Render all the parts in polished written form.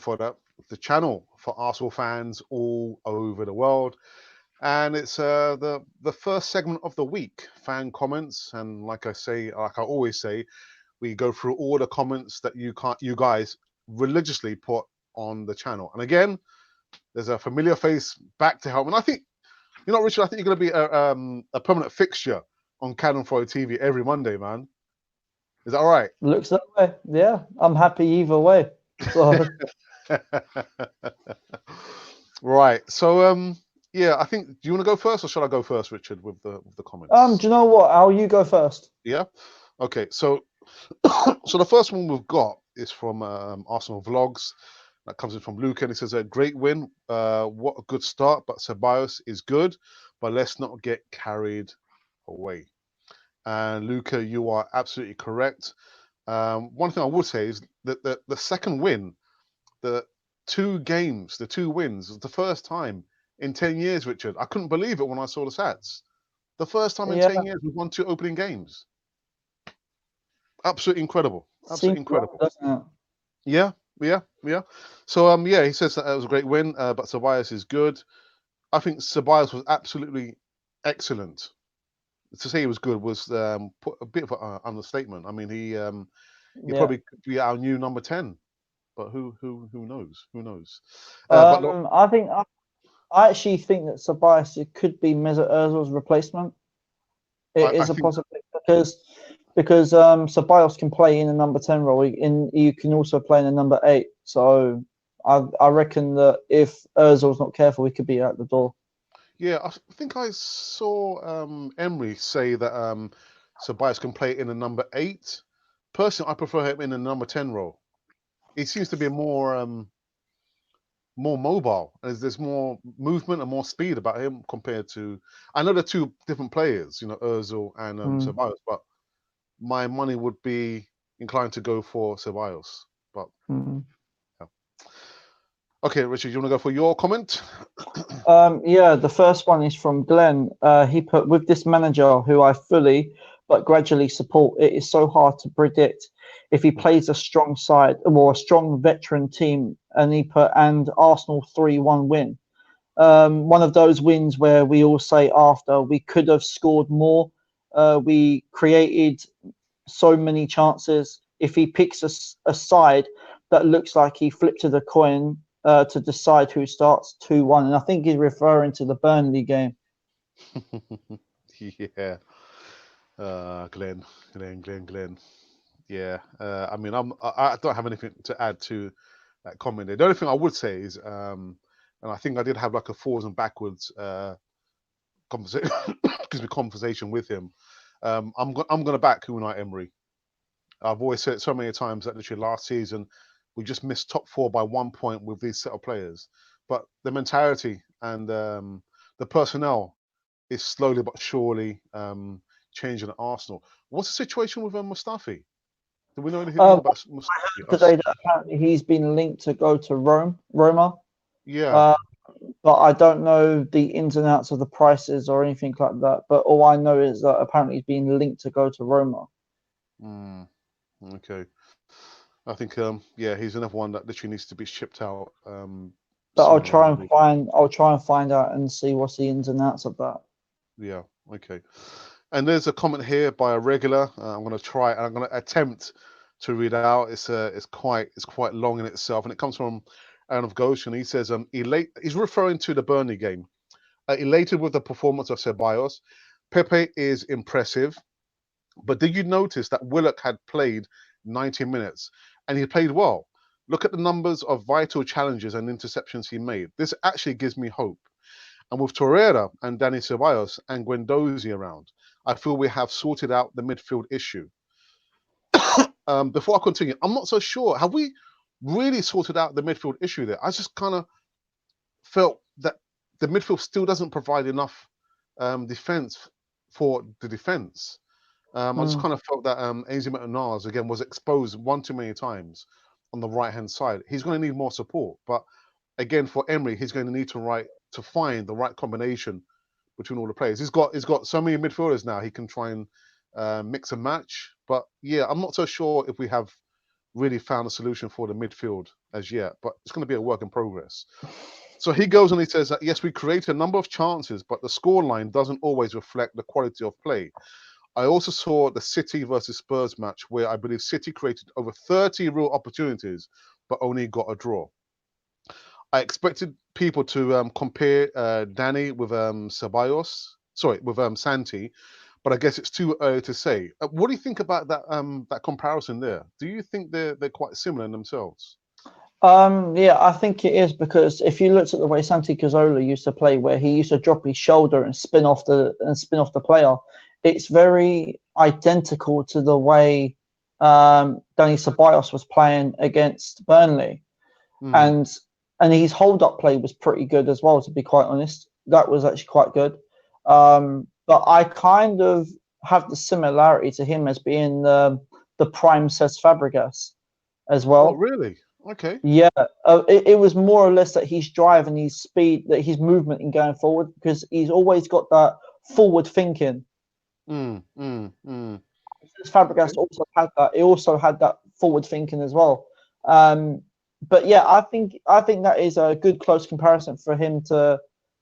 Fodder, the channel for Arsenal fans all over the world. And it's the first segment of the week, fan comments. And like I always say, we go through all the comments that you guys religiously put on the channel. And again, there's a familiar face back to help. And I think, Richard, I think you're going to be a permanent fixture on Cannon Fodder TV every Monday, man. Is that all right? Looks that way. Yeah, I'm happy either way. So. Right. So, yeah, I think. Do you want to go first, or shall I go first, Richard, with the comments? Do you know what, Al? You go first. Yeah. Okay. So, so the first one we've got is from Arsenal Vlogs. That comes in from Luca, and he says, "A great win. What a good start. But Ceballos is good, but let's not get carried away." And Luca, you are absolutely correct. One thing I would say is that the second win, the two wins, was the first time in 10 years, Richard. I couldn't believe it when I saw the stats. The first time in 10 years we've won 2 opening games. Absolutely incredible. Absolutely incredible. Doesn't it? Yeah. So he says that it was a great win, but Ceballos is good. I think Ceballos was absolutely excellent. To say he was good was put a bit of an understatement. I mean, he probably could be our new number 10, but who knows? Who knows? I actually think that Ceballos could be Mesut Ozil's replacement. It is a possibility because Ceballos can play in a number 10 role, and you can also play in a number 8. So I reckon that if Ozil's not careful, he could be out the door. Yeah, I think I saw Emery say that Ceballos can play in a number 8. Personally, I prefer him in a number 10 role. He seems to be more mobile. There's more movement and more speed about him compared to. I know they're two different players, Ozil and Ceballos, but my money would be inclined to go for Ceballos. But yeah. Okay, Richard, you want to go for your comment? Yeah, the first one is from Glenn. He put, with this manager who I fully but gradually support, it is so hard to predict if he plays a strong side or a strong veteran team. And he put, and Arsenal 3-1 win. One of those wins where we all say after we could have scored more. We created so many chances. If he picks a side that looks like he flipped to the coin to decide who starts 2-1, and I think he's referring to the Burnley game. Yeah, Glenn. Yeah, I mean, I don't have anything to add to that comment there. The only thing I would say is, and I think I did have like a forwards and backwards conversation with him. I'm going to back Unai Emery. I've always said it so many times that literally last season we just missed top 4 by 1 point with these set of players. But the mentality and the personnel is slowly but surely changing at Arsenal. What's the situation with Mustafi? Do we know anything more about Mustafi? Today that apparently he's been linked to go to Roma. Yeah. But I don't know the ins and outs of the prices or anything like that. But all I know is that apparently he's been linked to go to Roma. Okay. I think he's another one that literally needs to be shipped out. But I'll try and find out and see what's the ins and outs of that. Yeah. Okay. And there's a comment here by a regular. I'm going to attempt to read it out. It's quite long in itself, and it comes from Aaron of Goshen. He says he's referring to the Burnley game. Elated with the performance of Ceballos. Pepe is impressive, but did you notice that Willock had played 90 minutes and he played well? Look at the numbers of vital challenges and interceptions he made. This actually gives me hope. And with Torreira and Dani Ceballos and Guendouzi around, I feel we have sorted out the midfield issue. Before I continue, I'm not so sure. Have we really sorted out the midfield issue there? I just kind of felt that the midfield still doesn't provide enough defense for the defense. I just kind of felt that maitland-niles again was exposed one too many times on the right-hand side. He's going to need more support, but again, for Emery, he's going to need to find the right combination between all the players. He's got so many midfielders now. He can try and mix and match. But yeah, I'm not so sure if we have really found a solution for the midfield as yet, but it's going to be a work in progress. So he goes and he says that yes, we create a number of chances, but the scoreline doesn't always reflect the quality of play. I also saw the City versus Spurs match where I believe City created over 30 real opportunities, but only got a draw. I expected people to compare Dani with Ceballos, sorry, with Santi, but I guess it's too early to say. What do you think about that comparison there? Do you think they're quite similar in themselves? Yeah, I think it is because if you looked at the way Santi Cazorla used to play, where he used to drop his shoulder and spin off the player, it's very identical to the way Dani Ceballos was playing against Burnley, Mm, and his hold up play was pretty good as well. To be quite honest, that was actually quite good. But I kind of have the similarity to him as being the prime Cesc Fabregas as oh, well. really? Okay. Yeah, it was more or less that his drive and his speed, that his movement in going forward, because he's always got that forward thinking. Fabregas Okay. also had that. He also had that forward thinking as well. Um, but yeah, I think that is a good close comparison for him to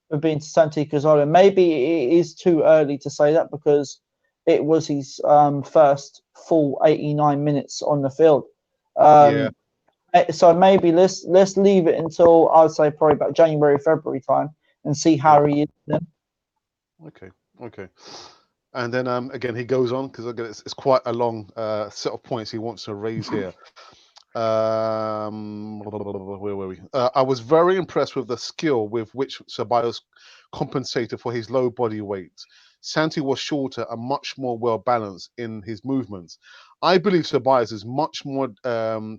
for being to Santi Cazorla. Maybe it is too early to say that because it was his first full 89 minutes on the field. Yeah. Um, so maybe let's leave it until I'd say probably about January, February time and see Yeah. how he is then. Okay. Okay. And then again, he goes on because again, it's quite a long set of points he wants to raise here. Where were we? I was very impressed with the skill with which Ceballos compensated for his low body weight. Santi was shorter and much more well balanced in his movements. I believe Ceballos is much more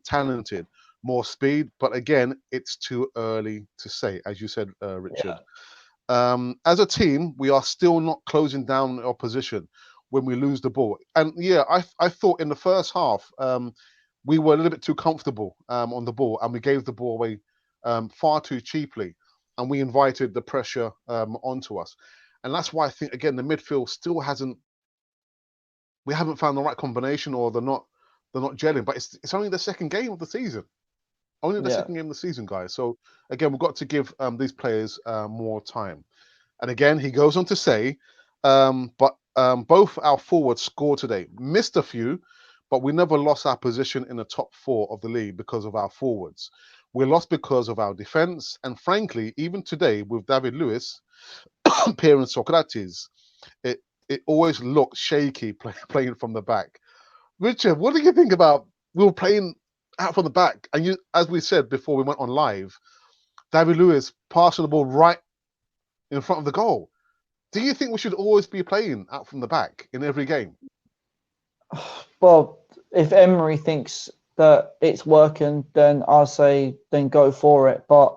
talented, more speed, but again, it's too early to say, as you said, Richard. Yeah, As a team, we are still not closing down the opposition when we lose the ball. And yeah, I thought in the first half we were a little bit too comfortable on the ball, and we gave the ball away far too cheaply, and we invited the pressure onto us. And that's why I think again the midfield still hasn't. We haven't found the right combination, or they're not gelling. But it's only the second game of the season. Only the yeah, second game of the season, guys. So again, we've got to give these players more time. And again, he goes on to say, but both our forwards scored today. Missed a few, but we never lost our position in the top four of the league because of our forwards. We lost because of our defense. And frankly, even today with David Lewis, Pierre and Socrates, it, it always looked shaky playing from the back. Richard, what do you think about we were playing out from the back? And you, as we said before we went on live, David Lewis passing the ball right in front of the goal. Do you think we should always be playing out from the back in every game? well, if Emery thinks that it's working, then I'll say then go for it. But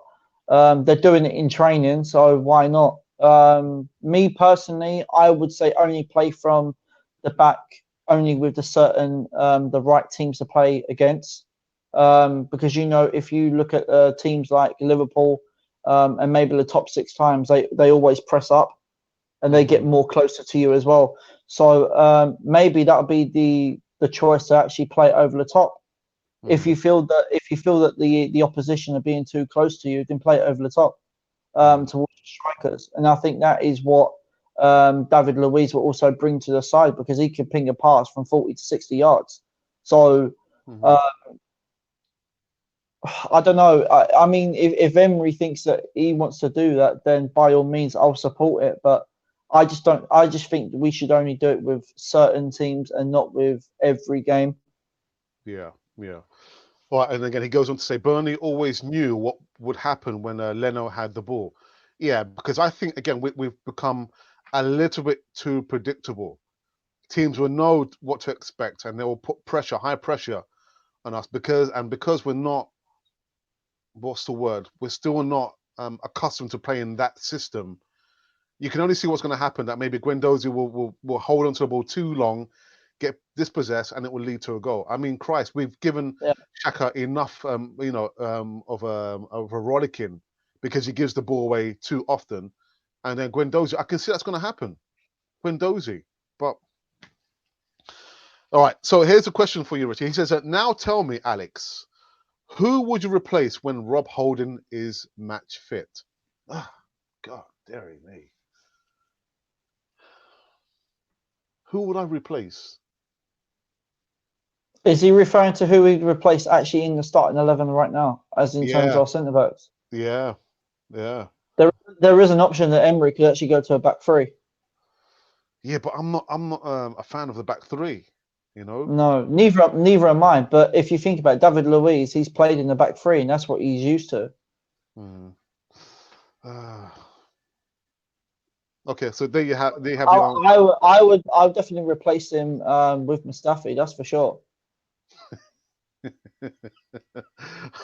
they're doing it in training, so why not? Me personally, I would say only play from the back, only with the right teams to play against. Because if you look at teams like Liverpool and maybe the top six times, they always press up and they get Mm-hmm. more closer to you as well. So maybe that would be the choice to actually play over the top. If Mm-hmm. you feel that the opposition are being too close to you, then play it over the top Mm-hmm. towards the strikers. And I think that is what David Luiz will also bring to the side because he can ping a pass from 40 to 60 yards. So Mm-hmm. uh, I don't know. I mean, if Emery thinks that he wants to do that, then by all means, I'll support it. But I just don't. I just think we should only do it with certain teams and not with every game. Yeah, yeah. All right, and again, he goes on to say Burnley always knew what would happen when Leno had the ball. Yeah, because I think again we've become a little bit too predictable. Teams will know what to expect, and they will put pressure, high pressure, on us because we're not. What's the word? We're still not accustomed to playing that system. You can only see what's going to happen. That maybe Guendouzi will hold onto the ball too long, get dispossessed, and it will lead to a goal. I mean, Christ, we've given Yeah, Xhaka enough, of a rollicking because he gives the ball away too often, and then Guendouzi. I can see that's going to happen. Guendouzi, but all right. So here's a question for you, Richie. He says, "Now tell me, Alex, Who would you replace when Rob Holding is match fit? Ah, God, dearie me. Who would I replace? Is he referring to who he'd replace actually in the starting 11 right now, as in terms of Yeah, our centre backs? yeah, yeah, There is an option that Emery could actually go to a back three. yeah. But I'm not a fan of the back three. You know. No, neither am I. But if you think about it, David Luiz, he's played in the back three, and that's what he's used to. Hmm. Ah. Okay, so there you have I, your answer. I would definitely replace him with Mustafi. That's for sure.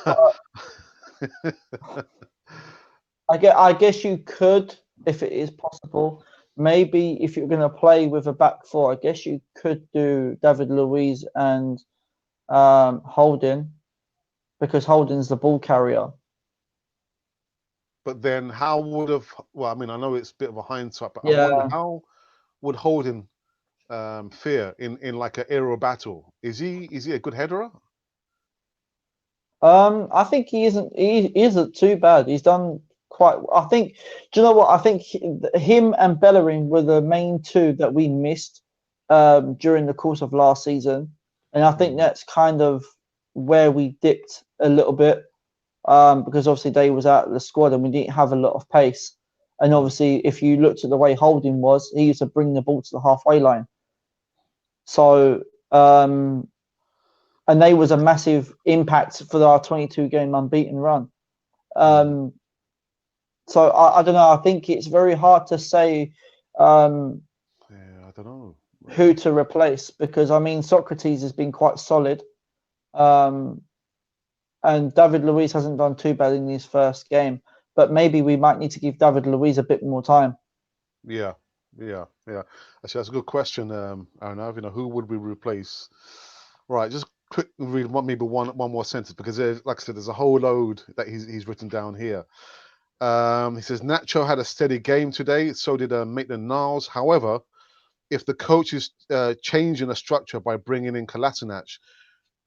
But I guess you could, if it is possible. Maybe if you're going to play with a back four, I guess you could do David Luiz and Holding, because Holding's the ball carrier. But then, how would have? Well, I mean, I know it's a bit of a hindsight, but I'm wondering Yeah. how would Holding fare in like an aerial battle? Is he a good headerer? I think he isn't too bad. He's done quite. I think. Do you know what? I think him and Bellerin were the main two that we missed during the course of last season, and I think Mm. that's kind of where we dipped a little bit because obviously they was out of the squad and we didn't have a lot of pace. And Mm. obviously, if you looked at the way Holding was, he used to bring the ball to the halfway line. So and they was a massive impact for our 22 game unbeaten run. Mm. Um, so I don't know. I think it's very hard to say Yeah, I don't know. who to replace because I mean Socrates has been quite solid, um, and David Luiz hasn't done too bad in his first game. But maybe we might need to give David Luiz a bit more time. Yeah, yeah, yeah. Actually, that's a good question, Arnav. You know, who would we replace? Right, just quick read maybe one more sentence because there's, like I said, there's a whole load that he's written down here. He says Nacho had a steady game today, so did Maitland-Niles. However, if the coach is changing the structure by bringing in Kolasinac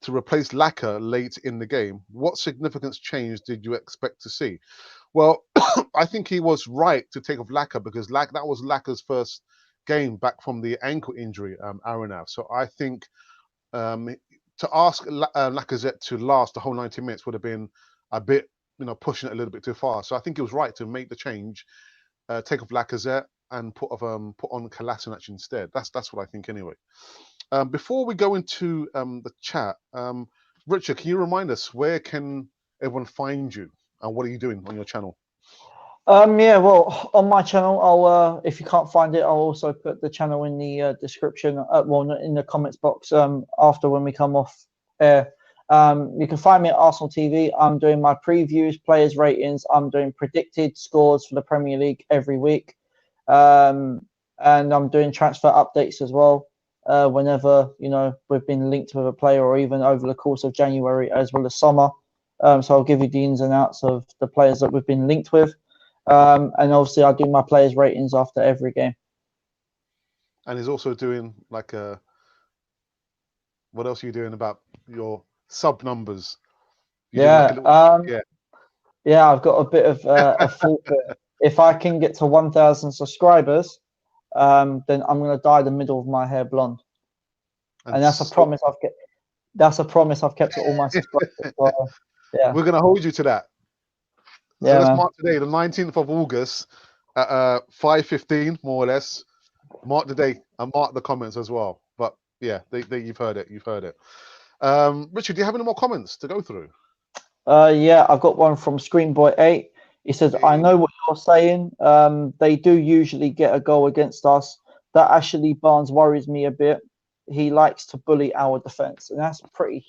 to replace Laka late in the game, what significant change did you expect to see? Well, I think he was right to take off Laka because that was Laka's first game back from the ankle injury, Aranav. So I think um, to ask Lacazette to last the whole 90 minutes would have been a bit, pushing it a little bit too far. So I think it was right to make the change, take off Lacazette and put on Kolasinac instead. That's what I think anyway. Before we go into the chat, Richard, can you remind us where can everyone find you and what are you doing on your channel? Yeah, well, on my channel, I'll if you can't find it, I'll also put the channel in the description, well, in the comments box after when we come off air. You can find me at Arsenal TV. I'm doing my previews, players' ratings. I'm doing predicted scores for the Premier League every week, and I'm doing transfer updates as well. Whenever we've been linked with a player, or even over the course of January as well as summer. So I'll give you the ins and outs of the players that we've been linked with. And obviously, I do my players' ratings after every game. And he's also doing like what else are you doing about your sub numbers? You doing like a Yeah, little, yeah. yeah. I've got a bit of a forfeit. If I can get to 1,000 subscribers, then I'm gonna dye the middle of my hair blonde, And and that's a so promise I've kept. That's a promise I've kept to all my subscribers. So, yeah, we're gonna hold you to that. So yeah, let's man. mark today, the 19th of August at 5:15, more or less. Mark the day and mark the comments as well. But yeah, you've heard it. You've heard it. Richard, do you have any more comments to go through? Yeah, I've got one from Screenboy8. He says, I Hey. know what you're saying. They do usually get a goal against us. That Ashley Barnes worries me a bit. He likes to bully our defense, and that's pretty.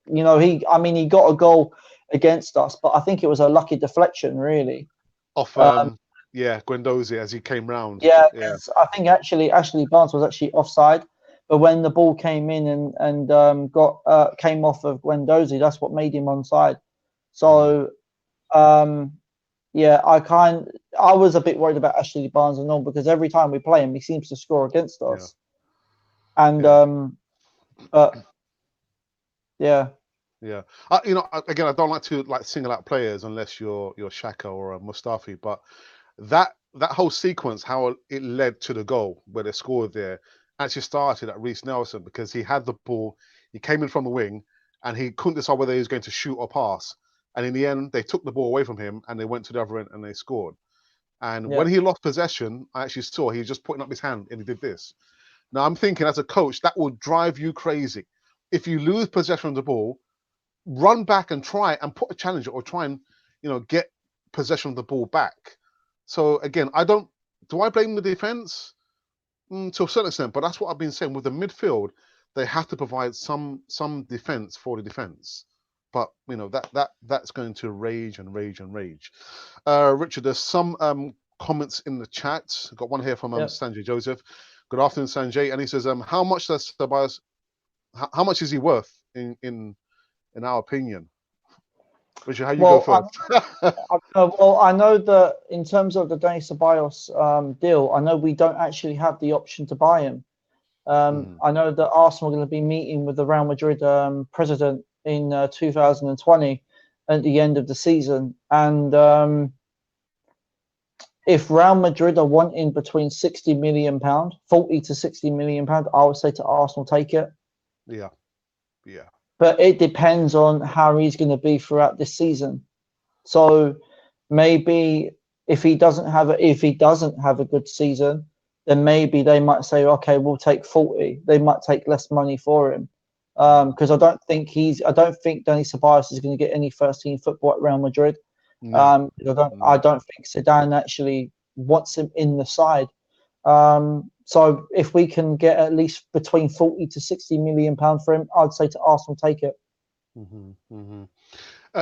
He got a goal against us, but I think it was a lucky deflection, really. Off, Um, yeah, Guendouzi as he came round. yeah, Yeah. because I think actually Ashley Barnes was actually offside, but when the ball came in and got came off of Guendouzi, that's what made him onside. Mm, So. Um, Yeah, I was a bit worried about Ashley Barnes and all because every time we play him, he seems to score against yeah. us. And Yeah. but yeah, Yeah. Again, I don't like to single out players unless you're Shaka or a Mustafi, but that whole sequence, how it led to the goal where they scored there, actually started at Reece Nelson because he had the ball, he came in from the wing, and he couldn't decide whether he was going to shoot or pass. And in the end, they took the ball away from him and they went to the other end and they scored. And Yeah. when he lost possession, I actually saw he was just putting up his hand and he did this. Now I'm thinking, as a coach, that will drive you crazy. If you lose possession of the ball, run back and try and put a challenge or try and get possession of the ball back. So again, do I blame the defense? To a certain extent, but that's what I've been saying with the midfield. They have to provide some defense for the defense. But that's going to rage and rage and rage. Richard, there's some comments in the chat. I've got one here from Yeah. Sanjay Joseph. Good afternoon, Sanjay. And he says, how much does Ceballos, how much is he worth in our opinion? Richard, how you go Well, first? I know that in terms of the Dani Ceballos deal, I know we don't actually have the option to buy him. I know that Arsenal are going to be meeting with the Real Madrid president in 2020 at the end of the season. And if Real Madrid are wanting between £60 million, £40 to £60 million, I would say to Arsenal, take it. Yeah. But it depends on how he's going to be throughout this season. So maybe if he doesn't have a good season, then maybe they might say, okay, we'll take 40. They might take less money for him. Because I don't think Dani Ceballos is going to get any first team football at Real Madrid. No. I don't think Zidane actually wants him in the side. So if we can get at least between £40 to £60 million for him, I'd say to Arsenal, take it.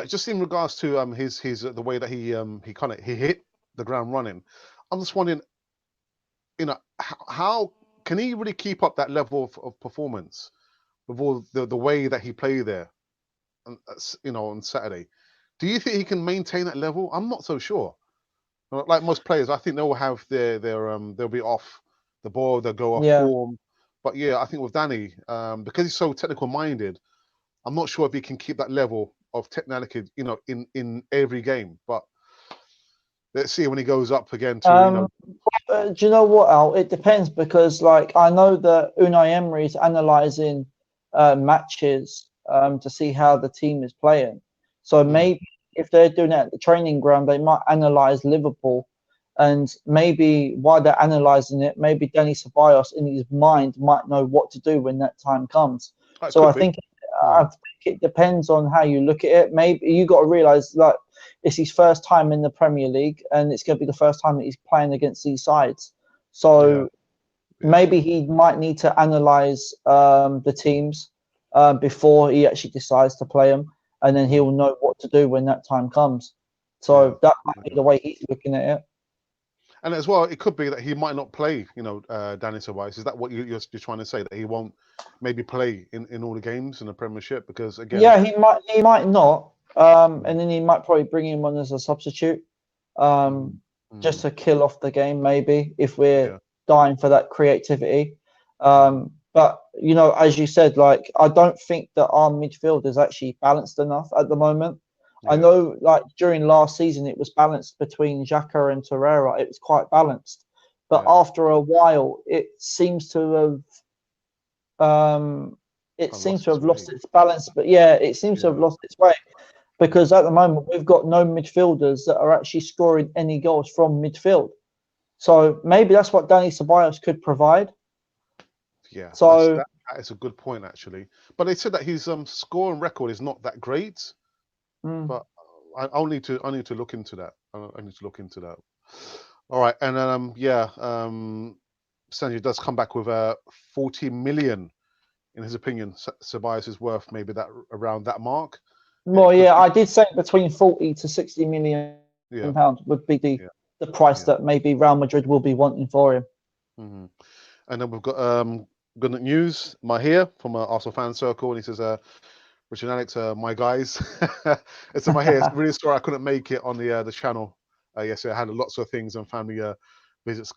Just in regards to his the way that he hit the ground running, I'm just wondering, how can he really keep up that level of performance with all the way that he played there, on Saturday? Do you think he can maintain that level? I'm not so sure. Like most players, I think they'll have they'll be off the ball, they'll go off Yeah. form. But yeah, I think with Dani, because he's so technical minded, I'm not sure if he can keep that level of technicality, in every game. But let's see when he goes up again to. Do you know what, Al? It depends because, I know that Unai Emery is analysing matches to see how the team is playing. So maybe if they're doing it at the training ground, they might analyse Liverpool, and maybe while they're analysing it, maybe Dani Ceballos in his mind might know what to do when that time comes. So I think it depends on how you look at it. Maybe you got to realise it's his first time in the Premier League, and it's going to be the first time that he's playing against these sides. So maybe he might need to analyse the teams before he actually decides to play them, and then he'll know what to do when that time comes. So that might be the way he's looking at it. And as well, it could be that he might not play, Dani Ceballos. Is that what you're trying to say? That he won't maybe play in all the games in the Premiership? Because again, yeah, he might not, and then he might probably bring him on as a substitute, just to kill off the game, maybe if we're dying for that creativity. But as you said, I don't think that our midfield is actually balanced enough at the moment. I know, during last season, it was balanced between Xhaka and Torreira. It was quite balanced, but after a while, it seems to have lost its balance. But it seems to have lost its way, because at the moment we've got no midfielders that are actually scoring any goals from midfield. So maybe that's what Dani Ceballos could provide. Yeah, so that is a good point actually. But they said that his scoring record is not that great. But I'll need to look into that. I need to look into that. All right, and Sanjay does come back with 40 million. In his opinion, Ceballos is worth maybe that around that mark. Well, I did say between 40 to 60 million pounds would be the price that maybe Real Madrid will be wanting for him. And then we've got good news. Mahir from Arsenal fan circle, and he says, Richard and Alex, my guys. It's Mahir. It's really sorry I couldn't make it on the channel yesterday. I had lots of things and family visits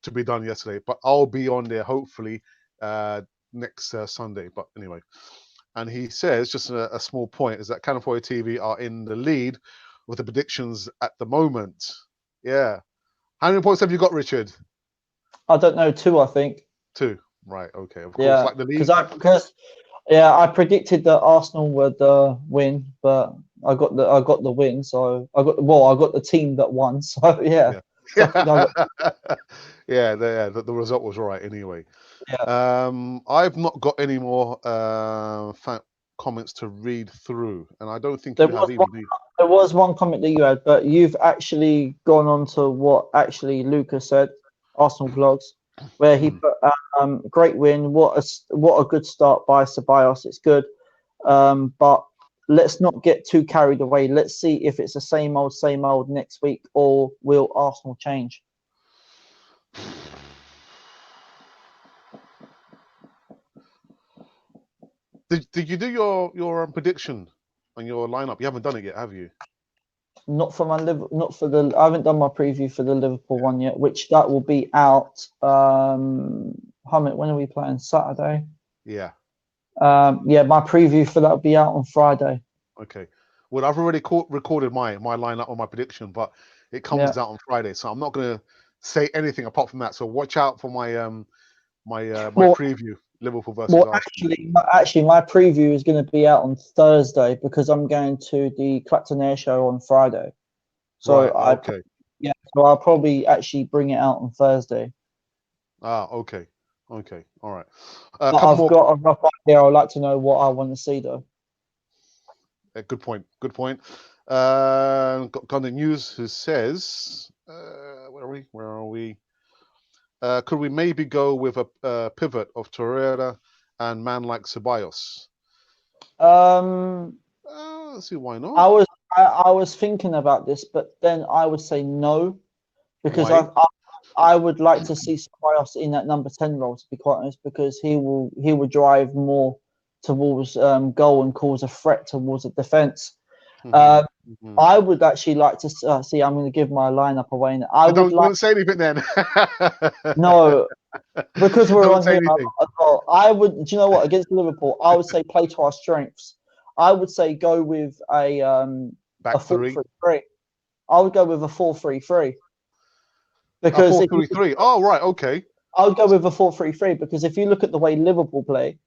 to be done yesterday, but I'll be on there hopefully next Sunday. But anyway, And he says, just a small point, is that Cannon Fodder TV are in the lead with the predictions at the moment. Yeah. How many points have you got, Richard? I don't know, 2, I think. 2. Right. Okay. Of course, Yeah, like the league. because I predicted that Arsenal would win, but I got the win. So I got the team that won. So yeah. So I think I got, Yeah, the result was right anyway. yeah. I've not got any more comments to read through, and I don't think There you have was either. one, there was one comment that you had, but you've actually gone on to what actually Lucas said, Arsenal blogs, where he put great win. What a good start by Ceballos. It's good, but let's not get too carried away. Let's see if it's the same old next week, or will Arsenal change? Did you do your prediction on your lineup? You haven't done it yet, have you? Not for I haven't done my preview for the Liverpool one yet, which that will be out. When are we playing? Saturday. Yeah. Yeah, my preview for that will be out on Friday. Okay. Well, I've already recorded my lineup or my prediction, but it comes out on Friday, so I'm not going to say anything apart from that. So watch out for my my preview, Liverpool versus Arsenal. Actually, my preview is going to be out on Thursday because I'm going to the Clapton Air Show on Friday. So right. So I'll probably actually bring it out on Thursday. Okay. All right. But I've got a rough idea. I'd like to know what I want to see, though. Good point. Got the news who says, where are we? Could we maybe go with a pivot of Torreira and man like Ceballos? Let's see, why not? I was thinking about this, but then I would say no, because I would like to see Ceballos in that number 10 role, to be quite honest, because he will drive more towards goal and cause a threat towards the defense. I would actually like to see. I'm going to give my lineup away. Don't say anything then. No, because we're on here. I would. Do you know what? Against Liverpool, I would say play to our strengths. I would say go with a 4-3-3. I would go with a 4-3-3. Because 4-3-3. Oh, right. Okay. I would go with a 4-3-3 because if you look at the way Liverpool play,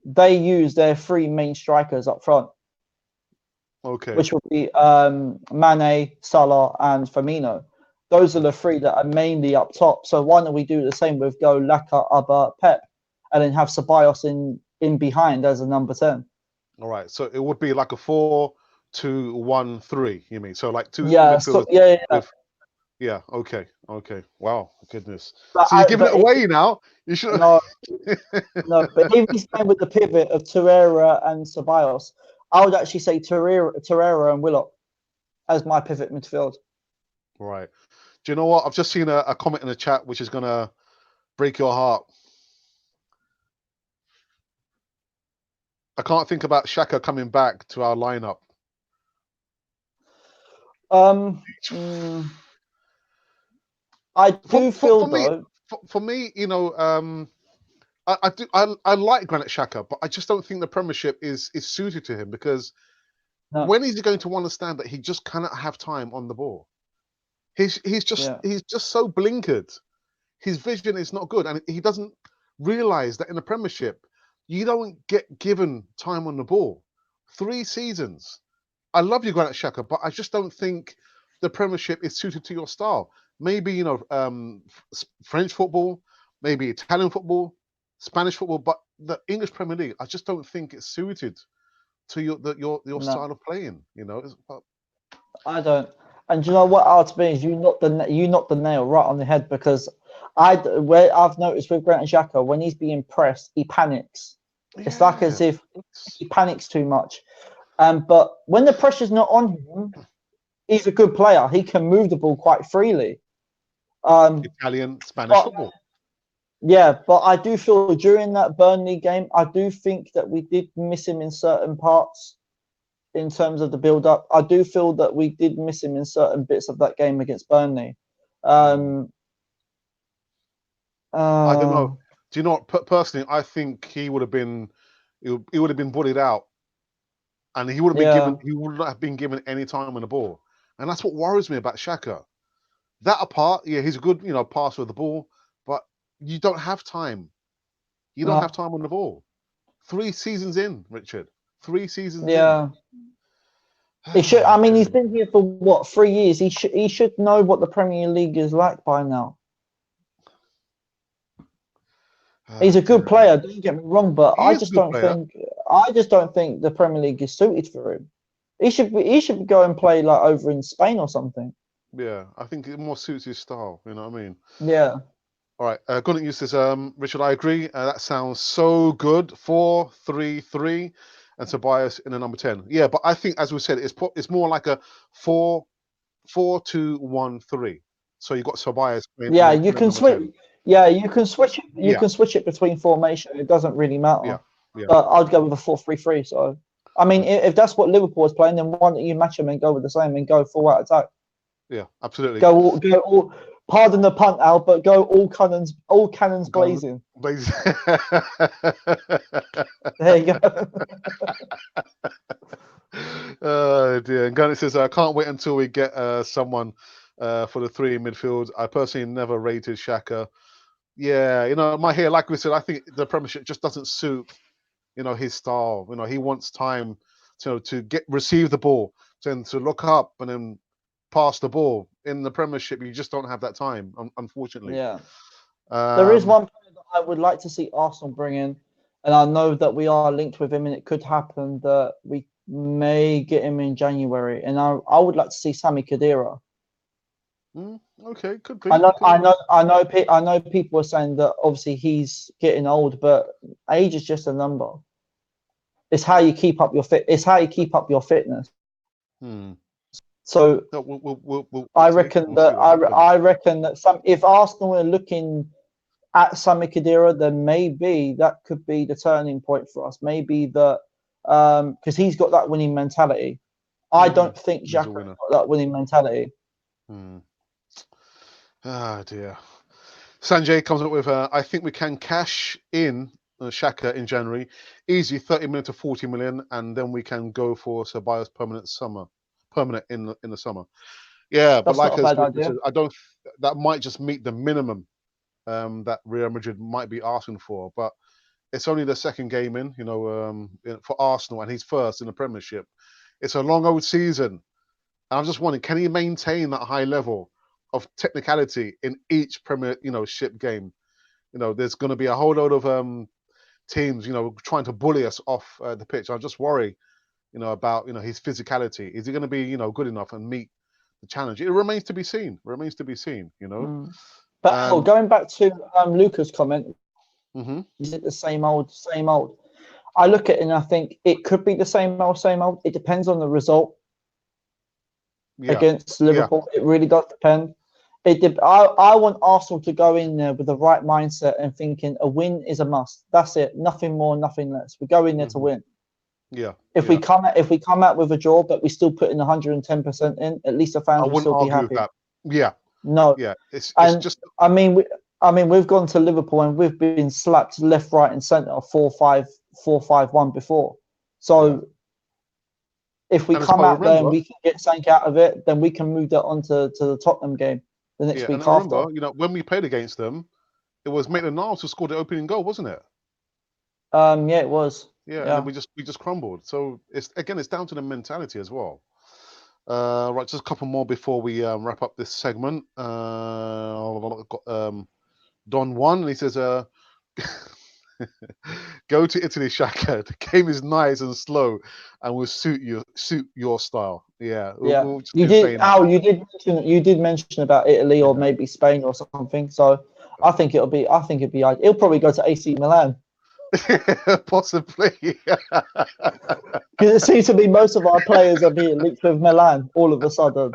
they use their 3 main strikers up front. Okay. Which would be Mane, Salah, and Firmino. Those are the 3 that are mainly up top. So why don't we do the same with Laka, Abba, Pep, and then have Ceballos in behind as a number 10. All right. So it would be like a 4-2-1-3. You mean so like 2 midfielders? Yeah. Okay. Wow. Goodness. So you're giving it away now. You should. No. But if he's playing with the pivot of Torreira and Ceballos, I would actually say Torreira and Willock as my pivot midfield. Right. Do you know what? I've just seen a comment in the chat which is going to break your heart. I can't think about Xhaka coming back to our lineup. I do feel though. For me, you know, I like Granit Xhaka, but I just don't think the Premiership is suited to him because when is he going to understand that he just cannot have time on the ball? He's just so blinkered. His vision is not good, and he doesn't realize that in the Premiership you don't get given time on the ball. 3 seasons. I love you, Granit Xhaka, but I just don't think the Premiership is suited to your style. Maybe, you know, French football, maybe Italian football, Spanish football, but the English Premier League, I just don't think it's suited to your style of playing. You know, I don't. And you know what? To me is you knocked the nail right on the head because I've noticed with Granit Xhaka when he's being pressed, he panics. It's like as if he panics too much. But when the pressure's not on him, he's a good player. He can move the ball quite freely. Italian, Spanish football. Yeah, but I do feel during that Burnley game, I do think that we did miss him in certain parts in terms of the build-up. I do feel that we did miss him in certain bits of that game against Burnley. I don't know. Do you know what? Personally, I think he would have been, He would have been bullied out, and he would not have been given any time on the ball, and that's what worries me about Xhaka. That apart, yeah, he's a good, passer of the ball, but you don't have time. You don't have time on the ball. 3 seasons in, Richard. 3 seasons in. Yeah. He should. I mean, he's been here for what, 3 years. He should know what the Premier League is like by now. He's a good player. Don't get me wrong, but I just don't think the Premier League is suited for him. He should go and play like over in Spain or something. Yeah, I think it more suits his style. You know what I mean? Yeah. All right. Gordon uses Richard. I agree. That sounds so good. 4-3-3, and Ceballos in the number 10. Yeah, but I think, as we said, it's more like a 4-2-1-3. So you got Ceballos. Yeah, you can switch. 10. Yeah, you can switch it. You can switch it between formation. It doesn't really matter. Yeah. But I'd go with a 4-3-3. So, I mean, if that's what Liverpool is playing, then why don't you match them and go with the same and go full out attack? Yeah, absolutely. Go all. Pardon the punt, Al, but go all cannons blazing. Blazing. There you go. Oh dear. And Garnet says, I can't wait until we get someone for the 3 in midfield. I personally never rated Xhaka. Yeah, my hair, like we said, I think the Premiership just doesn't suit, his style. He wants time to receive the ball, then to look up and then pass the ball. In the Premiership, you just don't have that time, unfortunately. Yeah. There is one player that I would like to see Arsenal bring in, and I know that we are linked with him, and it could happen that we may get him in January. And I would like to see Sami Khedira. Okay, could be. I know. People are saying that obviously he's getting old, but age is just a number. It's how you keep up your fitness. So I reckon that if Arsenal are looking at Sami Khedira, then maybe that could be the turning point for us. Maybe that because he's got that winning mentality. I don't think Xhaka's got that winning mentality. Ah, dear. Sanjay comes up with, I think we can cash in Xhaka in January. Easy, 30 million to 40 million, and then we can go for Ceballos permanent in the summer. Yeah, but like I said, I don't. That might just meet the minimum that Real Madrid might be asking for. But it's only the second game in, for Arsenal, and he's first in the Premiership. It's a long old season, and I'm just wondering, can he maintain that high level of technicality in each Premiership game? There's going to be a whole load of teams, trying to bully us off the pitch. I just worry, about his physicality. Is he going to be, good enough and meet the challenge? It remains to be seen. But going back to Luca's comment, is it the same old? I look at it and I think it could be the same old. It depends on the result against Liverpool. Yeah. It really does depend. I want Arsenal to go in there with the right mindset and thinking a win is a must. That's it. Nothing more, nothing less. We go in there to win. Yeah. If we come out with a draw, but we still put in 110% in, at least the fans will still be happy. With that. Yeah. No. Yeah. It's just. I mean, we've gone to Liverpool and we've been slapped left, right, and centre 4-5-1 before. So if we come out there and we can get something out of it, then we can move that on to the Tottenham game the next week after. Remember, when we played against them, it was Maitland-Niles who scored the opening goal, wasn't it? Yeah, it was. Yeah, and then we just crumbled. So it's down to the mentality as well. Right, just a couple more before we wrap up this segment. I've got Don One, and he says, "Go to Italy, Xhaka. The game is nice and slow, and will suit your style." Yeah, yeah. You did mention about Italy or maybe Spain or something. So I think it'd be. He'll probably go to AC Milan. Possibly. Because it seems to be most of our players are being linked with Milan all of a sudden.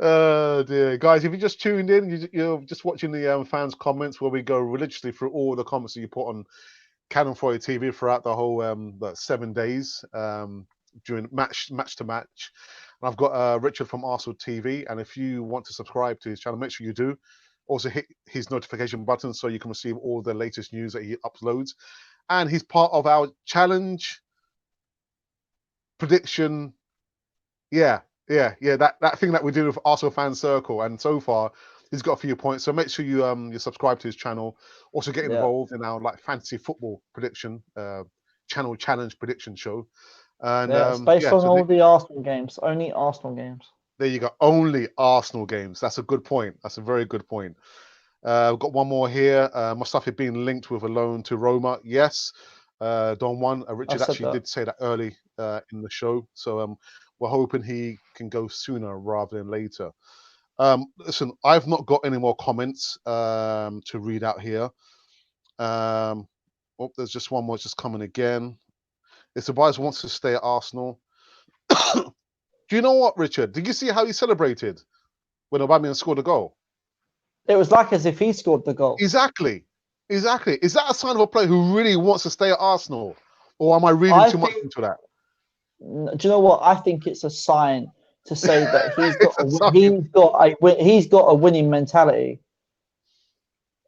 Oh dear, guys! If you just tuned in, you're just watching the fans' comments where we go religiously through all the comments that you put on Cannon Fodder TV throughout the whole 7 days during match to match. And I've got Richard from Arsenal TV, and if you want to subscribe to his channel, make sure you do. Also hit his notification button so you can receive all the latest news that he uploads. and he's part of our challenge prediction. Yeah, that thing that we do with Arsenal Fan Circle, and so far he's got a few points. So make sure you subscribe to his channel. Also get involved in our like fantasy football prediction channel challenge prediction show. And Yeah, it's based on so all the Arsenal games, only Arsenal games. there you go. Only Arsenal games. That's a good point. That's a very good point. We've got one more here. Mustafi being linked with a loan to Roma. Yes. Don Juan, Richard actually did say that early in the show. So we're hoping he can go sooner rather than later. Listen, I've not got any more comments to read out here. There's just one more just coming again. If Ceballos wants to stay at Arsenal. Do you know what, Richard? Did you see how he celebrated when Aubameyang scored a goal? It was like as if he scored the goal. Exactly. Is that a sign of a player who really wants to stay at Arsenal? Or am I reading too much into that? Do you know what? I think it's a sign to say that he's got a winning mentality.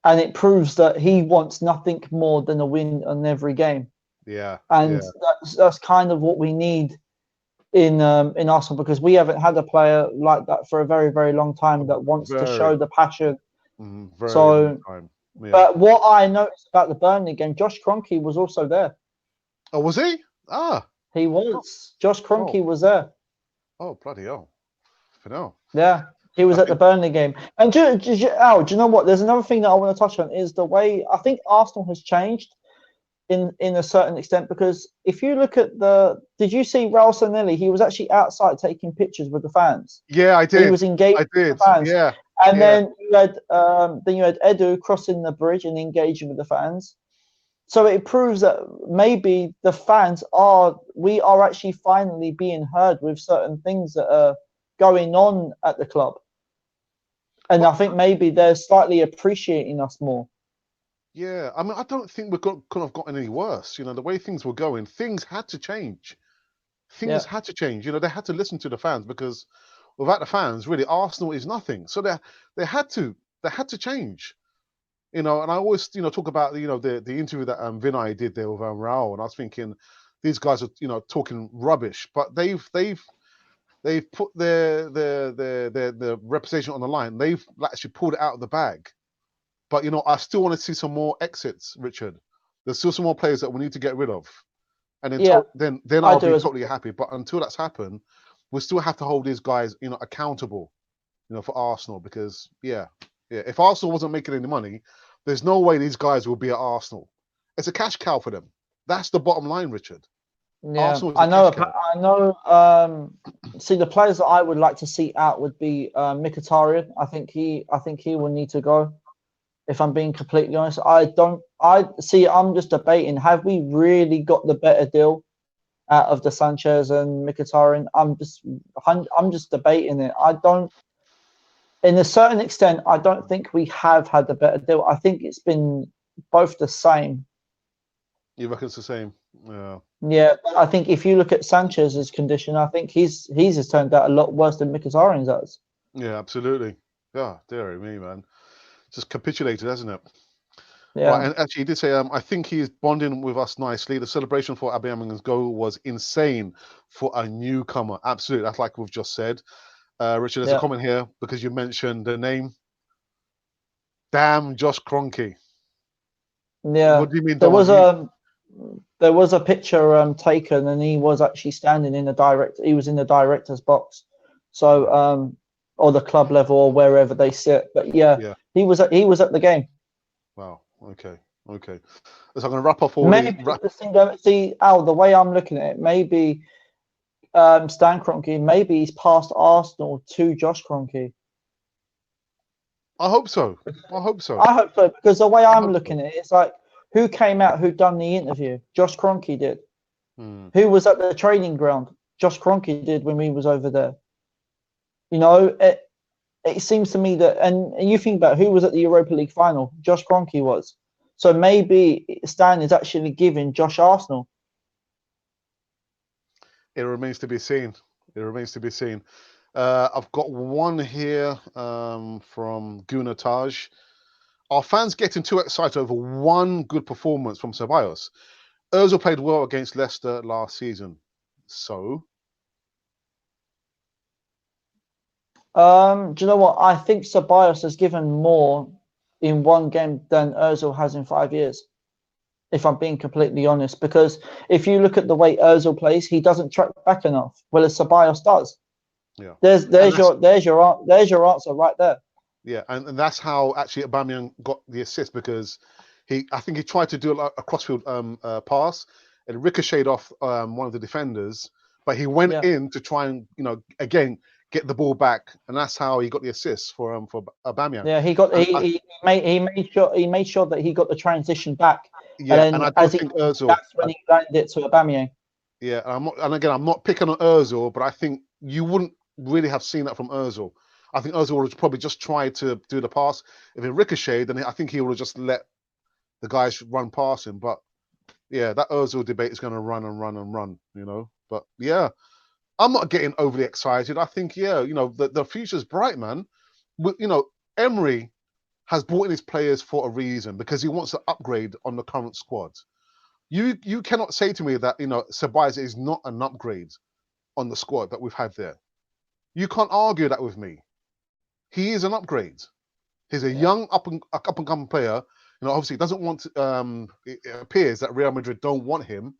And it proves that he wants nothing more than a win on every game. Yeah. And that's kind of what we need in Arsenal, because we haven't had a player like that for a very, very long time that wants to show the passion. Very long time. Yeah. But what I noticed about the Burnley game, Josh Kroenke was also there. Oh, was he? He was. Josh Kroenke was there. Oh, bloody hell. For now. Yeah. He was at the Burnley game. And do you know what? There's another thing that I want to touch on is the way I think Arsenal has changed in a certain extent, because if you look at did you see Raul Sanelli? He was actually outside taking pictures with the fans. Yeah, I did. He was engaged with the fans. Yeah. And then you had Edu crossing the bridge and engaging with the fans. So it proves that maybe the fans we are actually finally being heard with certain things that are going on at the club. And I think maybe they're slightly appreciating us more. Yeah, I mean, I don't think we could have gotten any worse. You know, the way things were going, things had to change. Things had to change. You know, they had to listen to the fans, because without the fans, really, Arsenal is nothing. So they had to change. You know, and I always talk about the interview that Vinay did there with Raul, and I was thinking these guys are talking rubbish, but they've put their reputation on the line. They've actually pulled it out of the bag. But I still want to see some more exits, Richard. There's still some more players that we need to get rid of, and then I'll be totally happy. But until that's happened, we still have to hold these guys accountable, for Arsenal, because if Arsenal wasn't making any money, there's no way these guys will be at Arsenal. It's a cash cow for them. That's the bottom line, Richard. Yeah, I know. See, the players that I would like to see out would be Mkhitaryan. I think he will need to go. If I'm being completely honest, I'm just debating. Have we really got the better deal out of the Sanchez and Mkhitaryan? I'm just debating it. In a certain extent, I don't think we have had the better deal. I think it's been both the same. You reckon it's the same? Yeah. Yeah, I think if you look at Sanchez's condition, I think his has turned out a lot worse than Mkhitaryan's has. Yeah, absolutely. Yeah, dear me, man. Just capitulated, hasn't it? Yeah. Right, and actually, he did say, I think he's bonding with us nicely. The celebration for Aubameyang's goal was insane for a newcomer. Absolutely, that's like we've just said. Richard, there's a comment here because you mentioned the name. Damn, Josh Kroenke. Yeah. What do you mean? There was a picture taken, and he was actually standing in he was in the director's box. So, or the club level, or wherever they sit. But he was at the game. Wow. Okay. So I'm going to wrap up See, Al, the way I'm looking at it, maybe Stan Kroenke, maybe he's passed Arsenal to Josh Kroenke. I hope so. Because the way I'm looking at it, it's like, who came out, who done the interview? Josh Kroenke did. Who was at the training ground? Josh Kroenke did when we was over there. It seems to me that, and you think about who was at the Europa League final, Josh Kroenke was. So maybe Stan is actually giving Josh Arsenal. It remains to be seen. I've got one here from Gunataj. Are fans getting too excited over one good performance from Ceballos? Ozil played well against Leicester last season. So? Do you know what? I think Ceballos has given more in one game than Ozil has in 5 years, if I'm being completely honest. Because if you look at the way Ozil plays, he doesn't track back enough, whereas Ceballos does. Yeah. There's your answer right there. Yeah, and that's how actually Aubameyang got the assist, because I think he tried to do a crossfield pass and ricocheted off one of the defenders, but he went in to try and again get the ball back, and that's how he got the assist for Aubameyang. Yeah, he made sure that he got the transition back, Yeah, and and I then as don't think Ozil. that's when he landed it to Aubameyang. Yeah, I'm not picking on Ozil, but I think you wouldn't really have seen that from Ozil. I think Ozil would have probably just tried to do the pass. If it ricocheted, then I think he would have just let the guys run past him. But yeah, that Ozil debate is going to run and run and run, But yeah, I'm not getting overly excited. I think, the future's bright, man. Emery has brought in his players for a reason, because he wants to upgrade on the current squad. You cannot say to me that, Ceballos is not an upgrade on the squad that we've had there. You can't argue that with me. He is an upgrade. He's a young up and coming player. Obviously, doesn't want. It appears that Real Madrid don't want him.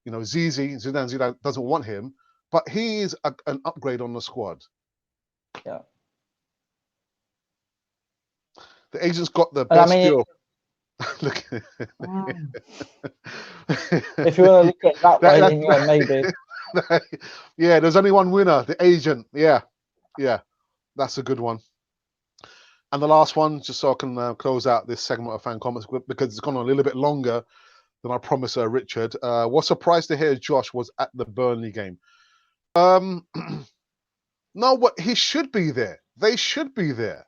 Zidane doesn't want him, but he is an upgrade on the squad. Yeah. The agent's got the best deal. Look. If you want to look at it that way, then yeah, maybe. Yeah, there's only one winner, the agent. Yeah, that's a good one. And the last one, just so I can close out this segment of fan comments, because it's gone on a little bit longer than I promised Richard. Was surprised to hear Josh was at the Burnley game. No, but he should be there. They should be there.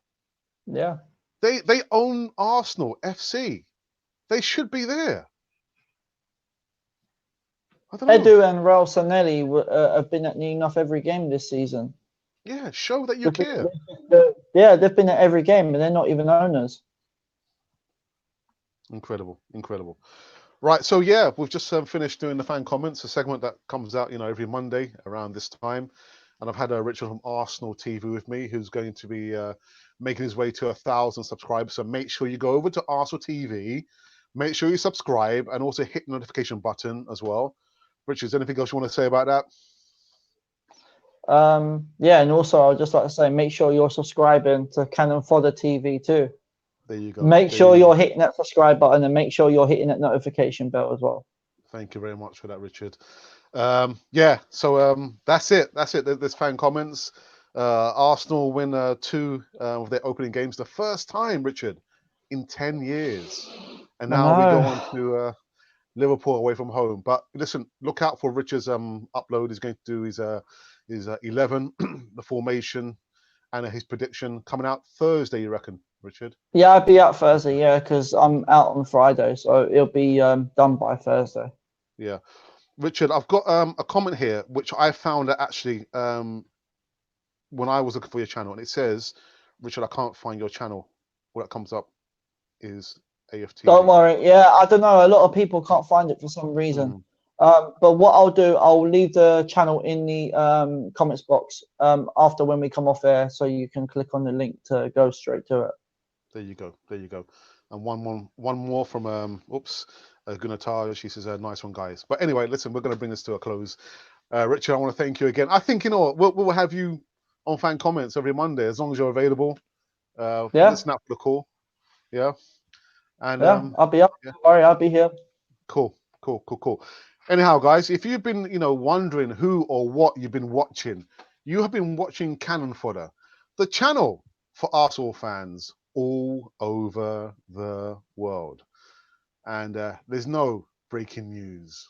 Yeah. They own Arsenal FC. They should be there. I don't know. Edu and Raul Sanelli have been at near enough every game this season. Yeah, show that you care. They've been at every game, and they're not even owners. Incredible. Right, so yeah, we've just finished doing the fan comments, a segment that comes out, every Monday around this time. And I've had Richard from Arsenal TV with me, who's going to be making his way to 1,000 subscribers. So make sure you go over to Arsenal TV, make sure you subscribe, and also hit the notification button as well. Richard, is there anything else you want to say about that? Yeah, and also I'd just like to say, make sure you're subscribing to Cannon Fodder TV too. There you go. Make sure you're hitting that subscribe button, and make sure you're hitting that notification bell as well. Thank you very much for that, Richard. Yeah, so that's it. There's fan comments. Arsenal win 2 of their opening games, the first time, Richard, in 10 years. And now we go on to Liverpool away from home. But listen, look out for Richard's upload. He's going to do his 11, the formation, and his prediction coming out Thursday, you reckon, Richard? Yeah, I'll be out Thursday, because I'm out on Friday, so it'll be done by Thursday. Yeah. Richard, I've got a comment here, which I found actually when I was looking for your channel, and it says, Richard, I can't find your channel. What comes up is AFTV. Don't worry. Yeah, I don't know. A lot of people can't find it for some reason. But what I'll do, I'll leave the channel in the comments box after when we come off air, so you can click on the link to go straight to it. There you go. And one more from Gunatar. She says, "Nice one, guys." But anyway, listen, we're going to bring this to a close. Richard, I want to thank you again. I think we'll have you on fan comments every Monday as long as you're available. Listen out for the call. Yeah. And I'll be up. Yeah. Don't worry, I'll be here. Cool. Anyhow, guys, if you've been wondering who or what you've been watching, you have been watching Cannon Fodder, the channel for Arsenal fans all over the world. And there's no breaking news.